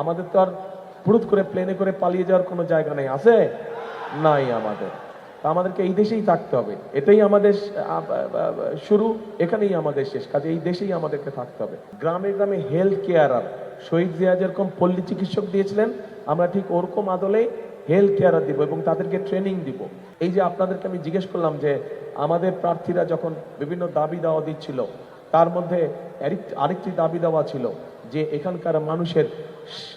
আমাদের তো আর হুট করে প্লেনে করে পালিয়ে যাওয়ার কোনো জায়গা নেই, আছে নাই আমাদের। আমাদেরকে এই দেশেই থাকতে হবে, এটাই আমাদের শুরু, এখানেই আমাদের শেষ, কাজে এই দেশেই আমাদেরকে থাকতে হবে। গ্রামে গ্রামে হেলথ কেয়ারার, শহীদ জিয়া যেরকম পল্লী চিকিৎসক দিয়েছিলেন, আমরা ঠিক ওরকম আদলে হেলথ কেয়ারার দিব এবং তাদেরকে ট্রেনিং দিব। এই যে আপনাদেরকে আমি জিজ্ঞেস করলাম যে আমাদের প্রার্থীরা যখন বিভিন্ন দাবি দাওয়া দিচ্ছিল, তার মধ্যে আরেকটি দাবি দেওয়া ছিল যে এখানকার মানুষের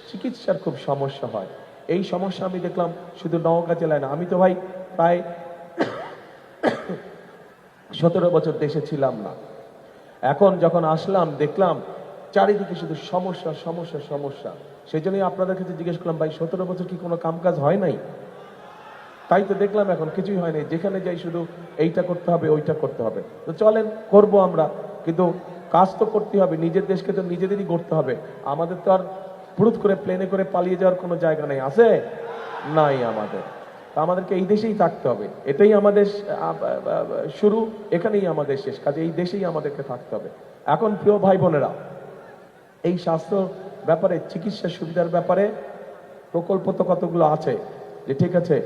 চিকিৎসার খুব সমস্যা হয়। এই সমস্যা আমি দেখলাম শুধু নওগাঁ জেলায় না, আমি তো ভাই প্রায় 17 বছর দেশে ছিলাম না, এখন যখন আসলাম দেখলাম চারিদিকে শুধু সমস্যা সমস্যা সমস্যা। সেই জন্যই আপনাদের কাছে জিজ্ঞেস করলাম, ভাই 17 বছর কি কোনো কামকাজ হয় নাই? তাই তো দেখলাম এখন কিছুই হয় নাই, যেখানে যাই শুধু এইটা করতে হবে ওইটা করতে হবে। তো চলেন করব আমরা, কিন্তু কাজ তো করতে হবে, নিজের দেশকে তো নিজেদেরই করতে হবে। আমাদের তো আর হুট করে প্লেনে করে পালিয়ে যাওয়ার কোনো জায়গা নেই, আছে নাই আমাদের। আমাদেরকে এই দেশেই থাকতে হবে, এটাই আমাদের শুরু, এখানেই আমাদের শেষ, কাজে এই দেশেই আমাদেরকে থাকতে হবে। এখন প্রিয় ভাই বোনেরা, এই স্বাস্থ্য ব্যাপারে, চিকিৎসা সুবিধার ব্যাপারে প্রকল্প তো কতগুলো আছে, যে ঠিক আছে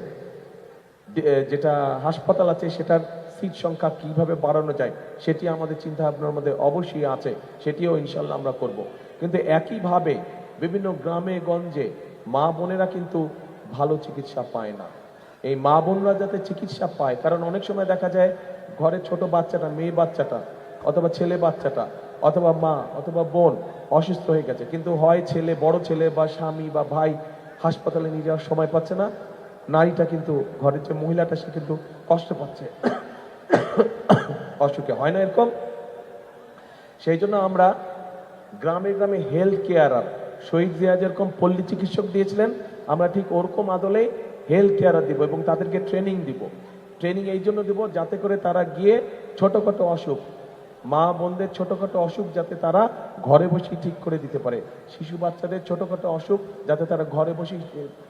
যেটা হাসপাতাল আছে সেটার সিট সংখ্যা কিভাবে বাড়ানো যায় সেটি আমাদের চিন্তা ভাবনার মধ্যে অবশ্যই আছে, সেটিও ইনশাল্লাহ আমরা করব। কিন্তু একইভাবে বিভিন্ন গ্রামে গঞ্জে মা বোনেরা কিন্তু ভালো চিকিৎসা পায় না। এই মা বোনরা যাতে চিকিৎসা পায়, কারণ অনেক সময় দেখা যায় ঘরে ছোট বাচ্চাটা, মেয়ে বাচ্চাটা অথবা ছেলে বাচ্চাটা অথবা মা অথবা বোন অসুস্থ হয়ে গেছে, কিন্তু হয় ছেলে, বড় ছেলে বা স্বামী বা ভাই হাসপাতালে নিয়ে যাওয়ার সময় পাচ্ছে না, নারীটা কিন্তু ঘরের যে মহিলাটা সে কিন্তু কষ্ট পাচ্ছে অসুখে, হয় না এরকম? সেই জন্য আমরা গ্রামে গ্রামে হেলথ কেয়ারার, শহীদ জিয়া যেরকম পল্লী চিকিৎসক দিয়েছিলেন, আমরা ঠিক ওরকম আদলে হেলথ কেয়ারার দিব এবং তাদেরকে ট্রেনিং দিব। ট্রেনিং এই জন্য দিব যাতে করে তারা গিয়ে ছোটখাটো অসুখ, মা বোনদের ছোটখাটো অসুখ যাতে তারা ঘরে বসেই ঠিক করে দিতে পারে, শিশু বাচ্চাদের ছোটখাটো অসুখ যাতে তারা ঘরে বসেই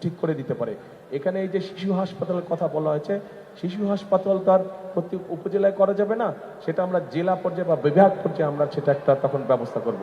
ঠিক করে দিতে পারে। এখানে এই যে শিশু হাসপাতালের কথা বলা হয়েছে, শিশু হাসপাতাল তো আর প্রত্যেক উপজেলায় করা যাবে না, সেটা আমরা জেলা পর্যায়ে বা বিভাগ পর্যায়ে আমরা সেটা একটা তখন ব্যবস্থা করব।